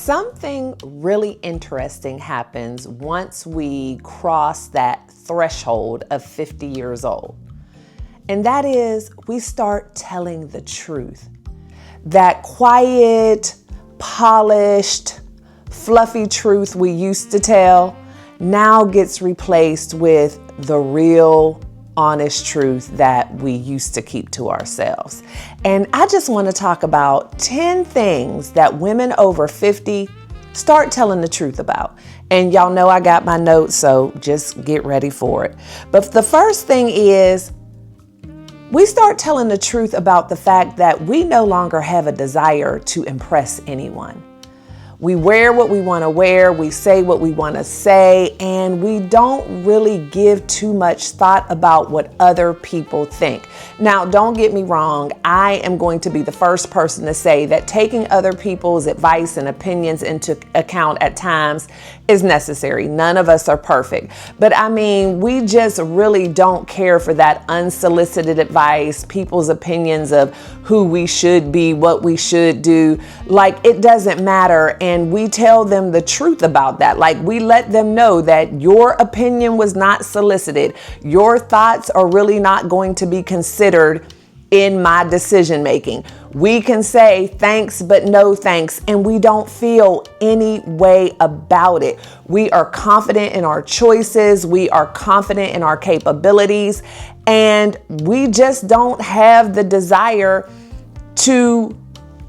Something really interesting happens once we cross that threshold of 50 years old. And that is, we start telling the truth. That quiet, polished, fluffy truth we used to tell now gets replaced with the real, honest truth that we used to keep to ourselves. And I just want to talk about 10 things that women over 50 start telling the truth about. And y'all know I got my notes, so just get ready for it. But the first thing is, we start telling the truth about the fact that we no longer have a desire to impress anyone. We wear what we want to wear, we say what we want to say, and we don't really give too much thought about what other people think. Now, don't get me wrong, I am going to be the first person to say that taking other people's advice and opinions into account at times is necessary. None of us are perfect. But I mean, we just really don't care for that unsolicited advice, people's opinions of who we should be, what we should do. Like, it doesn't matter. And we tell them the truth about that. Like, we let them know that your opinion was not solicited. Your thoughts are really not going to be considered in my decision making. We can say thanks, but no thanks, and we don't feel any way about it. We are confident in our choices. We are confident in our capabilities, and we just don't have the desire to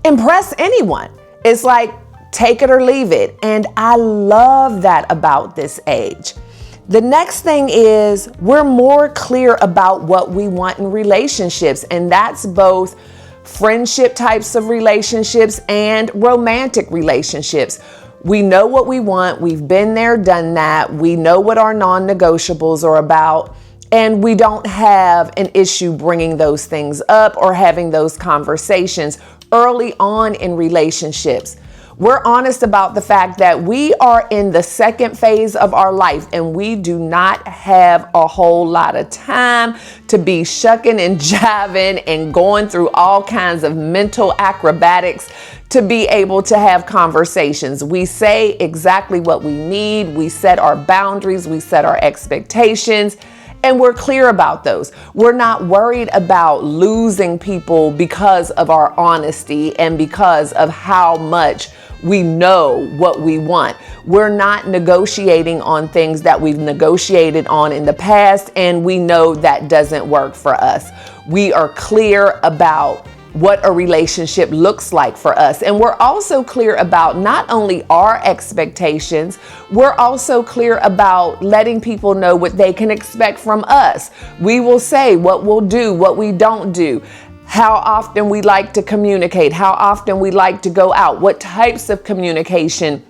impress anyone. It's like, take it or leave it. And I love that about this age. The next thing is, we're more clear about what we want in relationships, and that's both friendship types of relationships and romantic relationships. We know what we want. We've been there, done that. We know what our non-negotiables are about, and we don't have an issue bringing those things up or having those conversations early on in relationships. We're honest about the fact that we are in the second phase of our life, and we do not have a whole lot of time to be shucking and jiving and going through all kinds of mental acrobatics to be able to have conversations. We say exactly what we need. We set our boundaries. We set our expectations. And we're clear about those. We're not worried about losing people because of our honesty and because of how much we know what we want. We're not negotiating on things that we've negotiated on in the past, and we know that doesn't work for us. We are clear about what a relationship looks like for us. And we're also clear about not only our expectations, we're also clear about letting people know what they can expect from us. We will say what we'll do, what we don't do, how often we like to communicate, how often we like to go out, what types of communication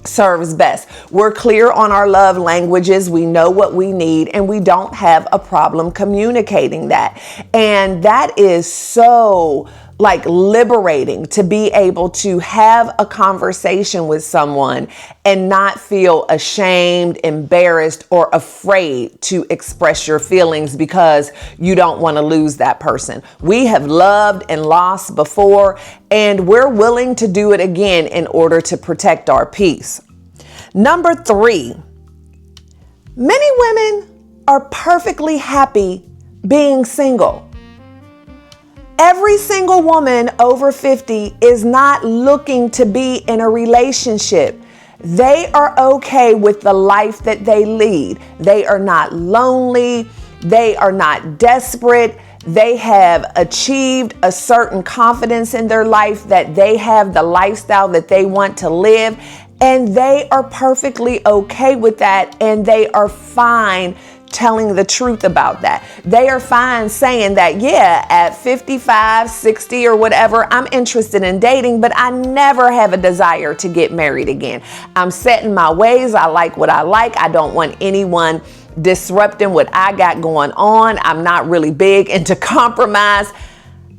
serves best. We're clear on our love languages. We know what we need, and we don't have a problem communicating that. And that is so liberating to be able to have a conversation with someone and not feel ashamed, embarrassed, or afraid to express your feelings because you don't want to lose that person. We have loved and lost before, and we're willing to do it again in order to protect our peace. Number 3, many women are perfectly happy being single. Every single woman over 50 is not looking to be in a relationship. They are okay with the life that they lead. They are not lonely. They are not desperate. They have achieved a certain confidence in their life that they have the lifestyle that they want to live. And they are perfectly okay with that. And they are fine telling the truth about that. They are fine saying that, yeah, at 55, 60 or whatever, I'm interested in dating, but I never have a desire to get married again. I'm set in my ways. I like what I like. I don't want anyone disrupting what I got going on. I'm not really big into compromise,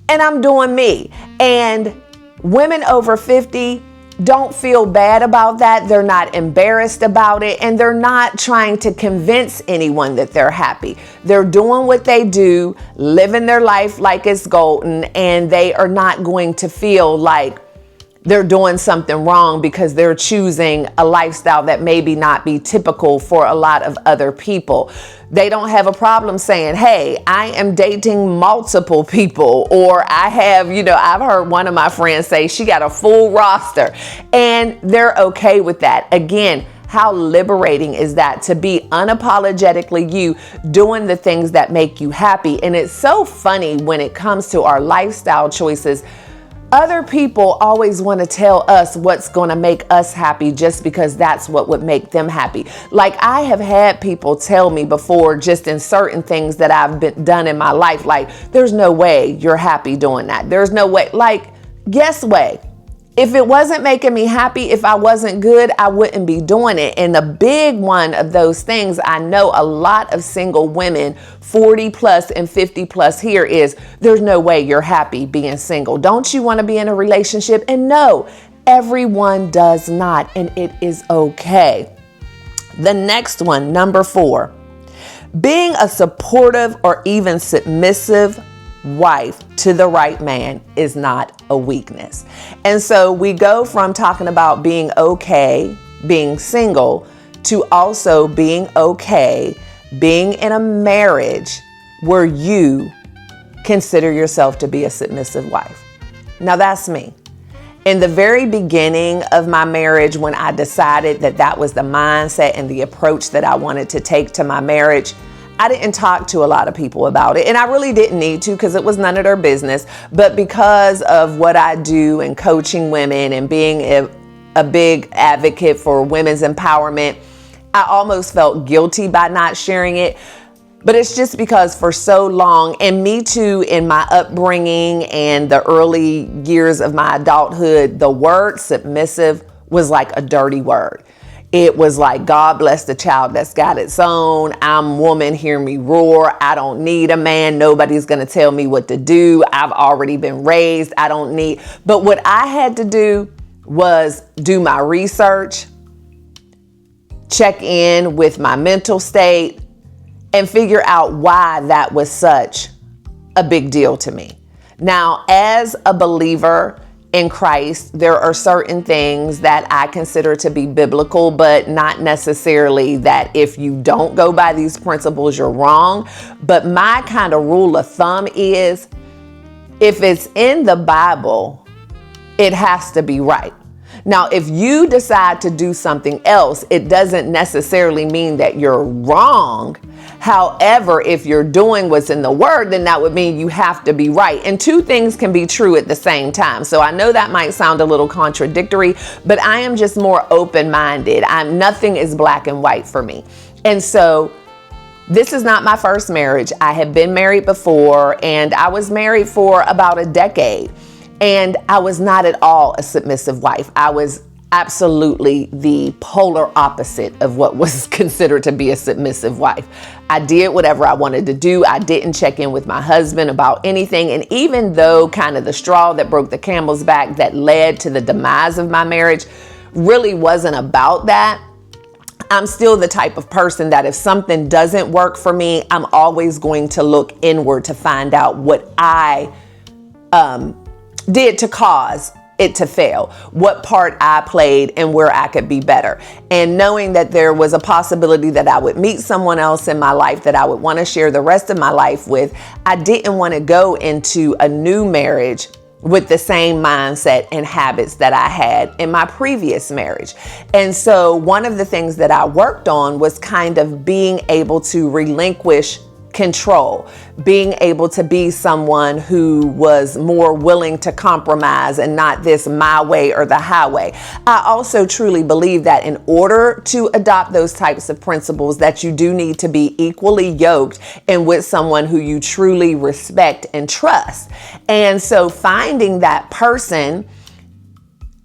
and I'm doing me. And women over 50 don't feel bad about that. They're not embarrassed about it, and they're not trying to convince anyone that they're happy. They're doing what they do, living their life like it's golden, and they are not going to feel like they're doing something wrong because they're choosing a lifestyle that maybe not be typical for a lot of other people. They don't have a problem saying, hey, I am dating multiple people, or I have, I've heard one of my friends say she got a full roster, and they're okay with that. Again, how liberating is that to be unapologetically you, doing the things that make you happy? And it's so funny when it comes to our lifestyle choices. Other people always want to tell us what's going to make us happy just because that's what would make them happy. Like, I have had people tell me before, just in certain things that I've done in my life, like, there's no way you're happy doing that. There's no way. Like, guess what? If it wasn't making me happy, if I wasn't good, I wouldn't be doing it. And the big one of those things, I know a lot of single women, 40 plus and 50 plus here, is there's no way you're happy being single. Don't you want to be in a relationship? And no, everyone does not, and it is okay. The next one, number 4, being a supportive or even submissive wife to the right man is not a weakness. And so we go from talking about being okay, being single, to also being okay, being in a marriage where you consider yourself to be a submissive wife. Now that's me. In the very beginning of my marriage, when I decided that that was the mindset and the approach that I wanted to take to my marriage, I didn't talk to a lot of people about it, and I really didn't need to because it was none of their business. But because of what I do and coaching women and being a big advocate for women's empowerment, I almost felt guilty by not sharing it. But it's just because for so long, and me too, in my upbringing and the early years of my adulthood, the word submissive was like a dirty word. It was like, God bless the child that's got its own. I'm woman, hear me roar. I don't need a man. Nobody's going to tell me what to do. I've already been raised. I don't need. But what I had to do was do my research, check in with my mental state, and figure out why that was such a big deal to me. Now, as a believer in Christ, there are certain things that I consider to be biblical, but not necessarily that if you don't go by these principles, you're wrong. But my kind of rule of thumb is, if it's in the Bible, it has to be right. Now, if you decide to do something else, it doesn't necessarily mean that you're wrong. However, if you're doing what's in the word, then that would mean you have to be right. And two things can be true at the same time. So I know that might sound a little contradictory, but I am just more open-minded. Nothing is black and white for me. And so this is not my first marriage. I have been married before, and I was married for about a decade. And I was not at all a submissive wife. I was absolutely the polar opposite of what was considered to be a submissive wife. I did whatever I wanted to do. I didn't check in with my husband about anything. And even though kind of the straw that broke the camel's back that led to the demise of my marriage really wasn't about that, I'm still the type of person that if something doesn't work for me, I'm always going to look inward to find out what I did to cause it to fail, what part I played and where I could be better. And knowing that there was a possibility that I would meet someone else in my life that I would want to share the rest of my life with, I didn't want to go into a new marriage with the same mindset and habits that I had in my previous marriage. And so one of the things that I worked on was kind of being able to relinquish control, being able to be someone who was more willing to compromise and not this my way or the highway. I also truly believe that in order to adopt those types of principles, that you do need to be equally yoked and with someone who you truly respect and trust. And so finding that person,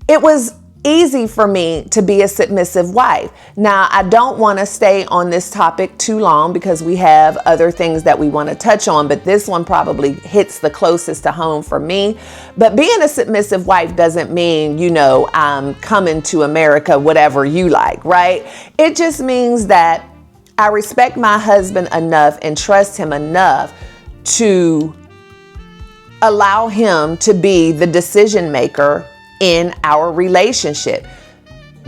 it was easy for me to be a submissive wife. Now, I don't want to stay on this topic too long because we have other things that we want to touch on, but this one probably hits the closest to home for me. But being a submissive wife doesn't mean, I'm coming to America, whatever you like, right? It just means that I respect my husband enough and trust him enough to allow him to be the decision maker in our relationship.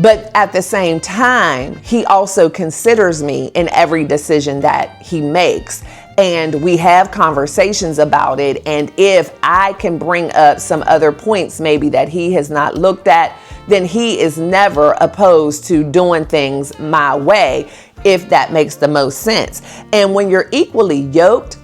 But at the same time, he also considers me in every decision that he makes. And we have conversations about it. And if I can bring up some other points maybe that he has not looked at, then he is never opposed to doing things my way, if that makes the most sense. And when you're equally yoked,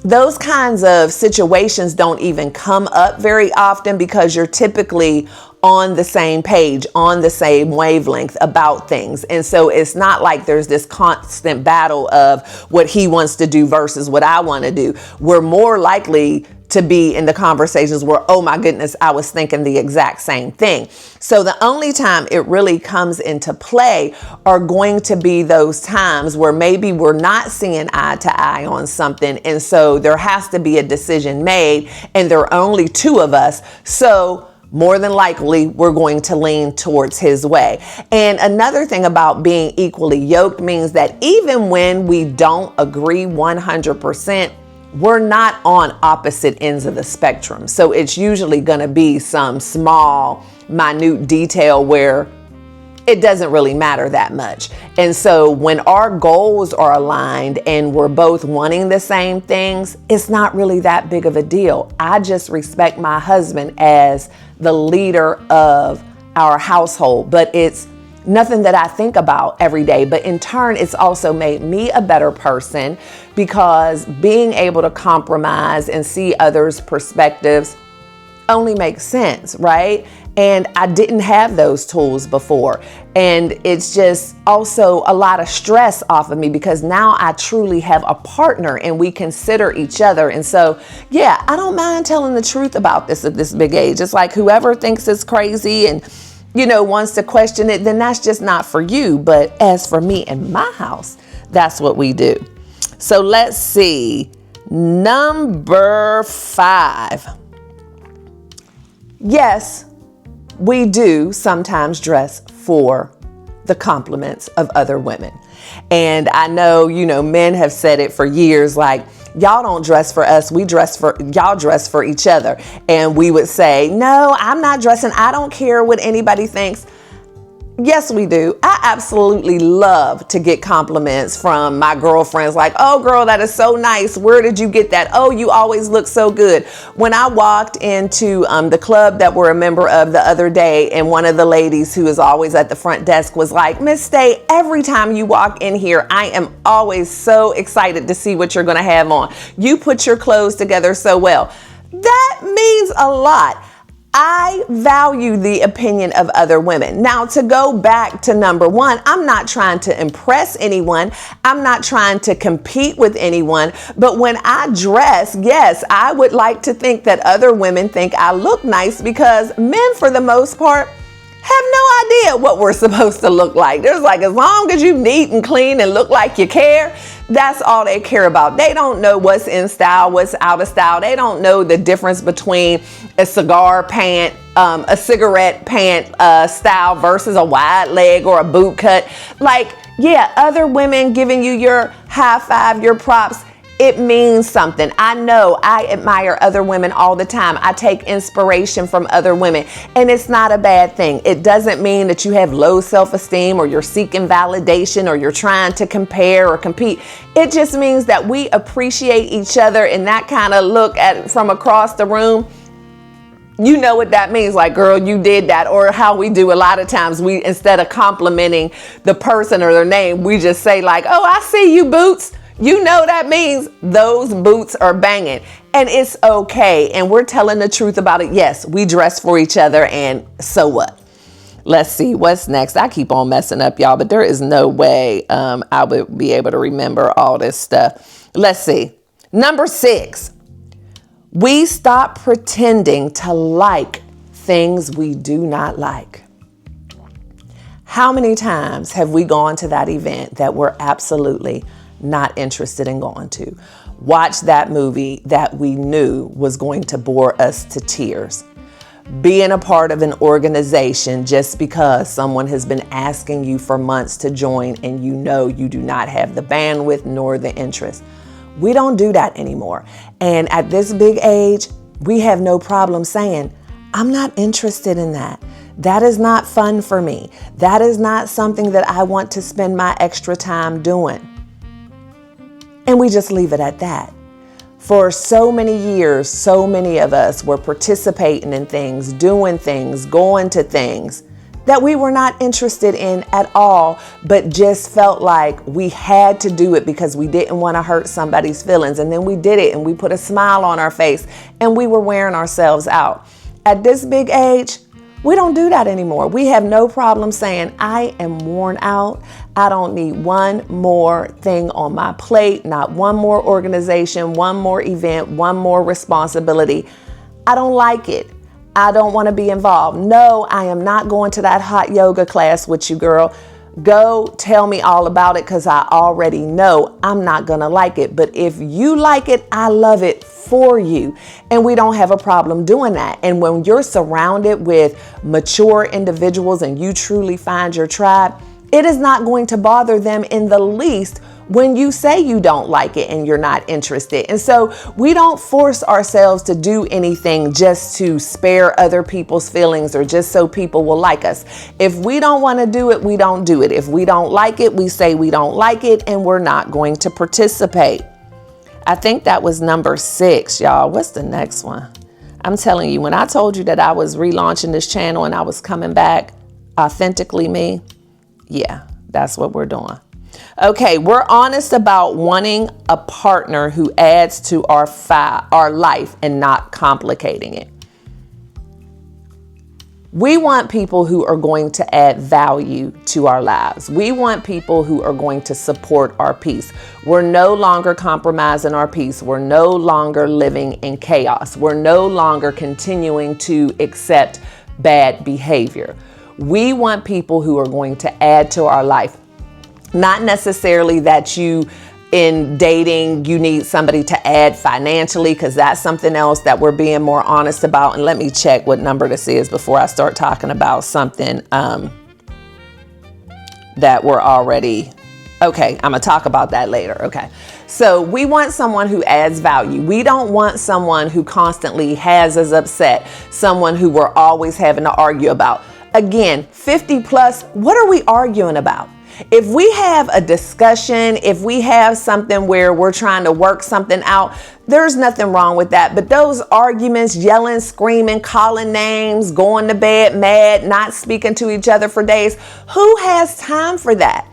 those kinds of situations don't even come up very often because you're typically on the same page, on the same wavelength about things. And so it's not like there's this constant battle of what he wants to do versus what I want to do. We're more likely to be in the conversations where, oh my goodness, I was thinking the exact same thing. So the only time it really comes into play are going to be those times where maybe we're not seeing eye to eye on something. And so there has to be a decision made and there are only two of us. So more than likely, we're going to lean towards his way. And another thing about being equally yoked means that even when we don't agree 100%, we're not on opposite ends of the spectrum. So it's usually going to be some small, minute detail where it doesn't really matter that much. And so when our goals are aligned and we're both wanting the same things, it's not really that big of a deal. I just respect my husband as the leader of our household, but it's nothing that I think about every day. But in turn, it's also made me a better person because being able to compromise and see others' perspectives only makes sense, right? And I didn't have those tools before. And it's just also a lot of stress off of me because now I truly have a partner and we consider each other. And so, yeah, I don't mind telling the truth about this at this big age. It's like whoever thinks it's crazy and, wants to question it, then that's just not for you. But as for me and my house, that's what we do. So let's see. Number 5. Yes, we do sometimes dress for the compliments of other women. And I know, men have said it for years, like, y'all don't dress for us, y'all dress for each other. And we would say, no, I'm not dressing. I don't care what anybody thinks. Yes, we do. I absolutely love to get compliments from my girlfriends like, oh, girl, that is so nice. Where did you get that? Oh, you always look so good. When I walked into the club that we're a member of the other day, and one of the ladies who is always at the front desk was like, Miss Stay, every time you walk in here, I am always so excited to see what you're going to have on. You put your clothes together so well. That means a lot. I value the opinion of other women. Now, to go back to number 1, I'm not trying to impress anyone. I'm not trying to compete with anyone. But when I dress, yes, I would like to think that other women think I look nice because men, for the most part, have no idea what we're supposed to look like. There's like, as long as you neat and clean and look like you care, that's all they care about. They don't know what's in style, what's out of style. They don't know the difference between a cigar pant, a cigarette pant style versus a wide leg or a boot cut. Like, yeah, other women giving you your high five, your props, it means something. I know I admire other women all the time. I take inspiration from other women, and it's not a bad thing. It doesn't mean that you have low self-esteem or you're seeking validation or you're trying to compare or compete. It just means that we appreciate each other, and that kind of look at from across the room. You know what that means, like, girl, you did that. Or how we do a lot of times, we, instead of complimenting the person or their name, we just say like, oh, I see you, Boots. You know that means those boots are banging, and it's okay. And we're telling the truth about it. Yes, we dress for each other, and so what? Let's see what's next. I keep on messing up, y'all, but there is no way I would be able to remember all this stuff. Let's see. Number 6, we stop pretending to like things we do not like. How many times have we gone to that event that we're absolutely not interested in going to? Watch that movie that we knew was going to bore us to tears. Being a part of an organization just because someone has been asking you for months to join and you know you do not have the bandwidth nor the interest. We don't do that anymore. And at this big age, we have no problem saying, I'm not interested in that. That is not fun for me. That is not something that I want to spend my extra time doing. And we just leave it at that. For so many years, so many of us were participating in things, doing things, going to things that we were not interested in at all, but just felt like we had to do it because we didn't want to hurt somebody's feelings. And then we did it and we put a smile on our face and we were wearing ourselves out. At this big age, we don't do that anymore. We have no problem saying, I am worn out. I don't need one more thing on my plate, not one more organization, one more event, one more responsibility. I don't like it. I don't want to be involved. No, I am not going to that hot yoga class with you, girl. Go tell me all about it because I already know I'm not going to like it. But if you like it, I love it for you. And we don't have a problem doing that. And when you're surrounded with mature individuals and you truly find your tribe, it is not going to bother them in the least when you say you don't like it and you're not interested. And so we don't force ourselves to do anything just to spare other people's feelings or just so people will like us. If we don't want to do it, we don't do it. If we don't like it, we say we don't like it and we're not going to participate. I think that was number 6, y'all. What's the next one? I'm telling you, when I told you that I was relaunching this channel and I was coming back authentically me, yeah, that's what we're doing. Okay, we're honest about wanting a partner who adds to our life and not complicating it. We want people who are going to add value to our lives. We want people who are going to support our peace. We're no longer compromising our peace. We're no longer living in chaos. We're no longer continuing to accept bad behavior. We want people who are going to add to our life. Not necessarily that in dating, you need somebody to add financially, because that's something else that we're being more honest about. And let me check what number this is before I start talking about something that we're already, okay, I'm gonna talk about that later. Okay, so we want someone who adds value. We don't want someone who constantly has us upset, someone who we're always having to argue about. Again, 50 plus, what are we arguing about? If we have a discussion, if we have something where we're trying to work something out, there's nothing wrong with that. But those arguments, yelling, screaming, calling names, going to bed mad, not speaking to each other for days, who has time for that?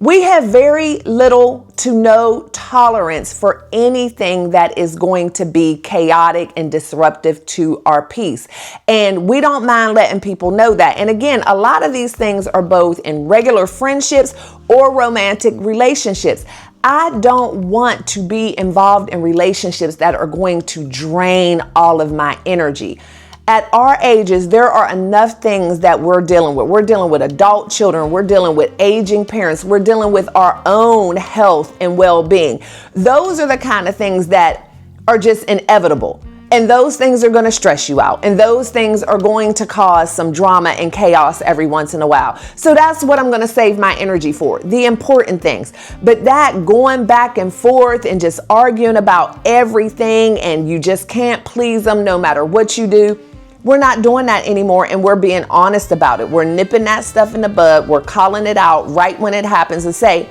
We have very little to no tolerance for anything that is going to be chaotic and disruptive to our peace. And we don't mind letting people know that. And again, a lot of these things are both in regular friendships or romantic relationships. I don't want to be involved in relationships that are going to drain all of my energy. At our ages, there are enough things that we're dealing with. We're dealing with adult children. We're dealing with aging parents. We're dealing with our own health and well-being. Those are the kind of things that are just inevitable. And those things are going to stress you out. And those things are going to cause some drama and chaos every once in a while. So that's what I'm going to save my energy for, the important things. But that going back and forth and just arguing about everything and you just can't please them no matter what you do, we're not doing that anymore, and we're being honest about it. We're nipping that stuff in the bud. We're calling it out right when it happens and say,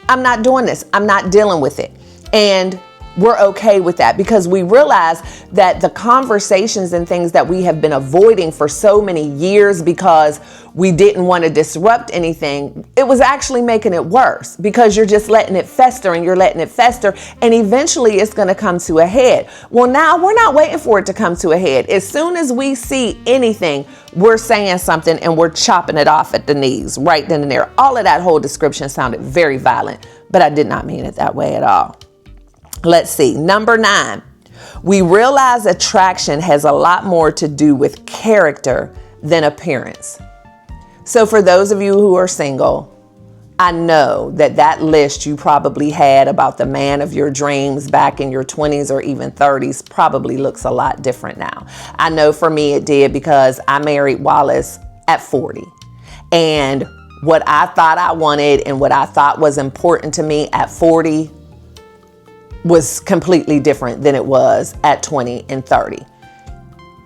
I'm not doing this. I'm not dealing with it. And we're okay with that because we realize that the conversations and things that we have been avoiding for so many years because we didn't want to disrupt anything, it was actually making it worse because you're just letting it fester and you're letting it fester, and eventually it's going to come to a head. Well, now we're not waiting for it to come to a head. As soon as we see anything, we're saying something and we're chopping it off at the knees right then and there. All of that whole description sounded very violent, but I did not mean it that way at all. Let's see. Number 9, we realize attraction has a lot more to do with character than appearance. So for those of you who are single, I know that list you probably had about the man of your dreams back in your 20s or even 30s probably looks a lot different now. I know for me it did because I married Wallace at 40. And what I thought I wanted and what I thought was important to me at 40 was completely different than it was at 20 and 30.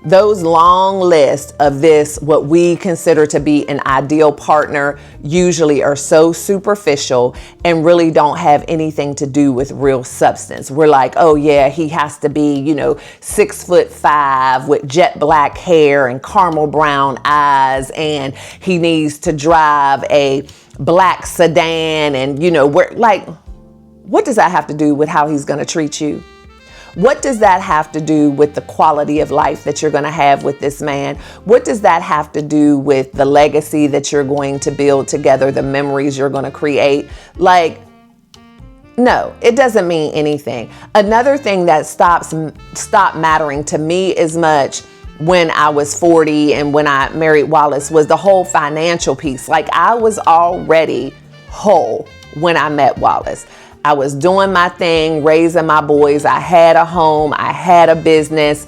Those long lists of this, what we consider to be an ideal partner, usually are so superficial and really don't have anything to do with real substance. We're like, oh yeah, he has to be, 6'5" with jet black hair and caramel brown eyes, and he needs to drive a black sedan, and we're like, what does that have to do with how he's going to treat you? What does that have to do with the quality of life that you're going to have with this man? What does that have to do with the legacy that you're going to build together, the memories you're going to create? Like, no, it doesn't mean anything. Another thing that stopped mattering to me as much when I was 40 and when I married Wallace was the whole financial piece. Like, I was already whole when I met Wallace. I was doing my thing, raising my boys. I had a home. I had a business.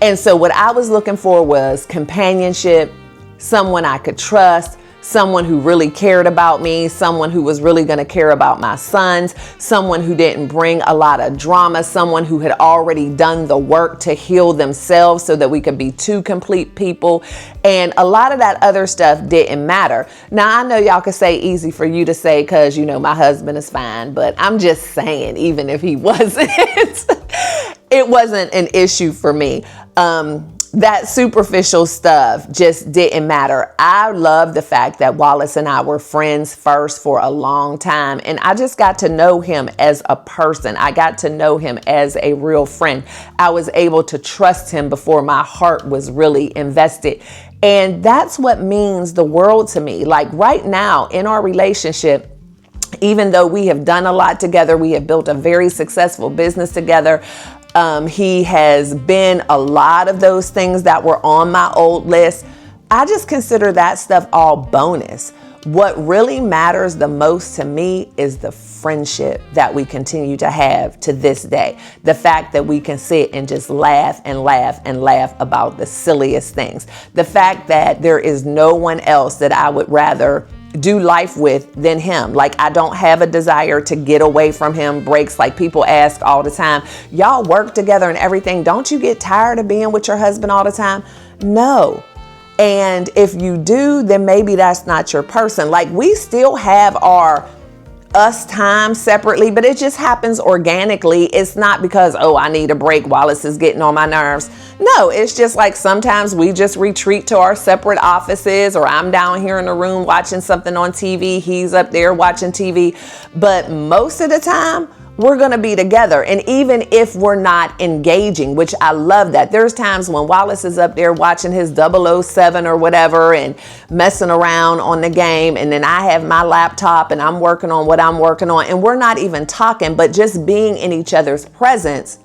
And so what I was looking for was companionship, someone I could trust, someone who really cared about me, someone who was really going to care about my sons, someone who didn't bring a lot of drama, someone who had already done the work to heal themselves so that we could be two complete people. And a lot of that other stuff didn't matter. Now, I know y'all could say easy for you to say because, my husband is fine, but I'm just saying, even if he wasn't, it wasn't an issue for me. That superficial stuff just didn't matter. I love the fact that Wallace and I were friends first for a long time. And I just got to know him as a person. I got to know him as a real friend. I was able to trust him before my heart was really invested. And that's what means the world to me. Like right now in our relationship, even though we have done a lot together, we have built a very successful business together. He has been a lot of those things that were on my old list. I just consider that stuff all bonus. What really matters the most to me is the friendship that we continue to have to this day. The fact that we can sit and just laugh and laugh and laugh about the silliest things. The fact that there is no one else that I would rather do life with than him. Like, I don't have a desire to get away from him. Breaks, like people ask all the time, y'all work together and everything. Don't you get tired of being with your husband all the time? No. And if you do, then maybe that's not your person. Like, we still have our us time separately, but it just happens organically. It's not because, oh, I need a break. Wallace is getting on my nerves. No, it's just like sometimes we just retreat to our separate offices, or I'm down here in the room watching something on TV. He's up there watching TV. But most of the time, we're going to be together. And even if we're not engaging, which I love that. There's times when Wallace is up there watching his 007 or whatever and messing around on the game. And then I have my laptop and I'm working on what I'm working on. And we're not even talking, but just being in each other's presence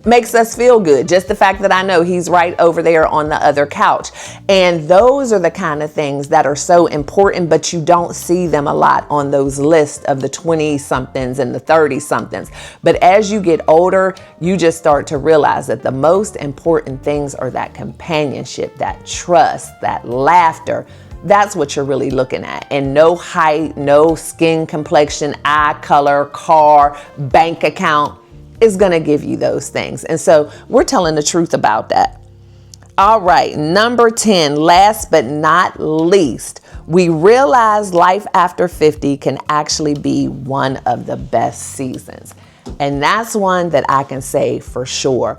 makes us feel good. Just the fact that I know he's right over there on the other couch. And those are the kind of things that are so important, but you don't see them a lot on those lists of the 20 somethings and the 30 somethings. But as you get older, you just start to realize that the most important things are that companionship, that trust, that laughter. That's what you're really looking at. And no height, no skin complexion, eye color, car, bank account is going to give you those things. And so we're telling the truth about that. All right. Number 10, last but not least, we realize life after 50 can actually be one of the best seasons. And that's one that I can say for sure.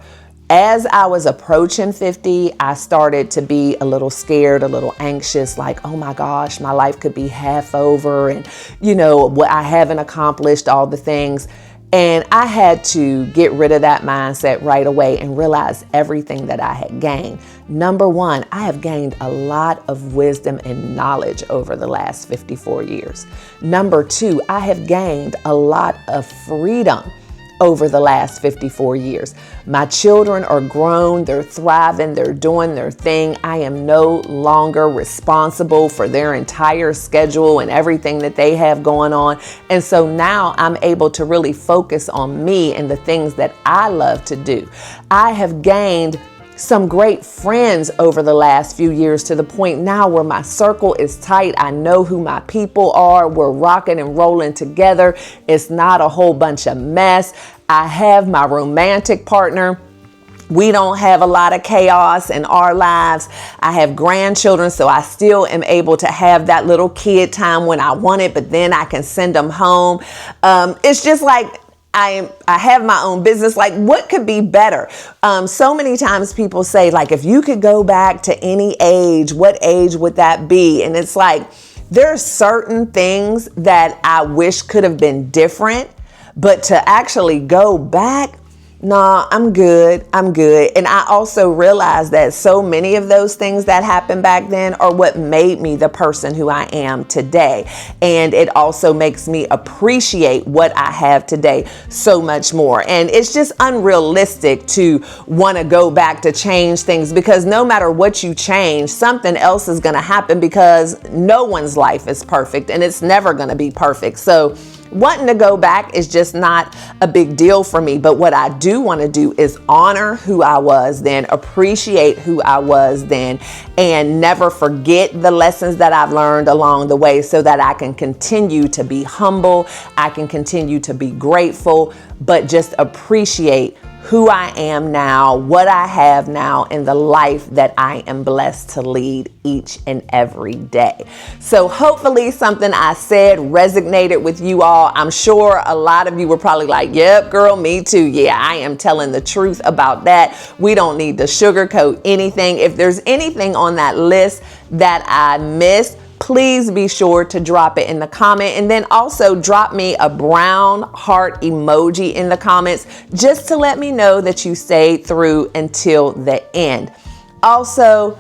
As I was approaching 50, I started to be a little scared, a little anxious, like, oh my gosh, my life could be half over. And, what I haven't accomplished, all the things. And I had to get rid of that mindset right away and realize everything that I had gained. Number one, I have gained a lot of wisdom and knowledge over the last 54 years. Number two, I have gained a lot of freedom over the last 54 years. My children are grown, they're thriving, they're doing their thing. I am no longer responsible for their entire schedule and everything that they have going on. And so now I'm able to really focus on me and the things that I love to do. I have gained some great friends over the last few years to the point now where my circle is tight. I know who my people are. We're rocking and rolling together. It's not a whole bunch of mess. I have my romantic partner We don't have a lot of chaos in our lives. I have grandchildren, so I still am able to have that little kid time when I want it, but then I can send them home. It's just like I have my own business. Like, what could be better? So many times people say, like, if you could go back to any age, what age would that be? And it's like, there are certain things that I wish could have been different, but to actually go back, nah, I'm good. And I also realized that so many of those things that happened back then are what made me the person who I am today. And it also makes me appreciate what I have today so much more. And it's just unrealistic to want to go back to change things, because no matter what you change, something else is going to happen, because no one's life is perfect and it's never going to be perfect. So wanting to go back is just not a big deal for me. But what I do want to do is honor who I was then, appreciate who I was then, and never forget the lessons that I've learned along the way, so that I can continue to be humble, I can continue to be grateful, but just appreciate who I am now, what I have now, and the life that I am blessed to lead each and every day. So hopefully something I said resonated with you all. I'm sure a lot of you were probably like, yep, girl, me too. Yeah, I am telling the truth about that. We don't need to sugarcoat anything. If there's anything on that list that I missed, please be sure to drop it in the comment, and then also drop me a brown heart emoji in the comments, just to let me know that you stayed through until the end. Also,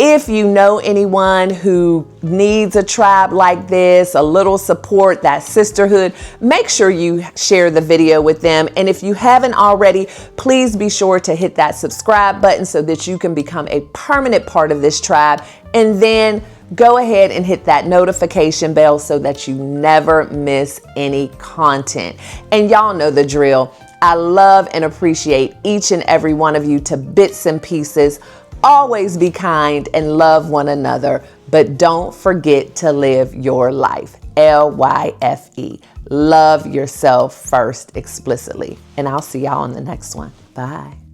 if you know anyone who needs a tribe like this, a little support, that sisterhood, make sure you share the video with them. And if you haven't already, please be sure to hit that subscribe button so that you can become a permanent part of this tribe. And then go ahead and hit that notification bell so that you never miss any content. And y'all know the drill. I love and appreciate each and every one of you to bits and pieces. Always be kind and love one another, but don't forget to live your life. LYFE. Love yourself first explicitly. And I'll see y'all on the next one. Bye.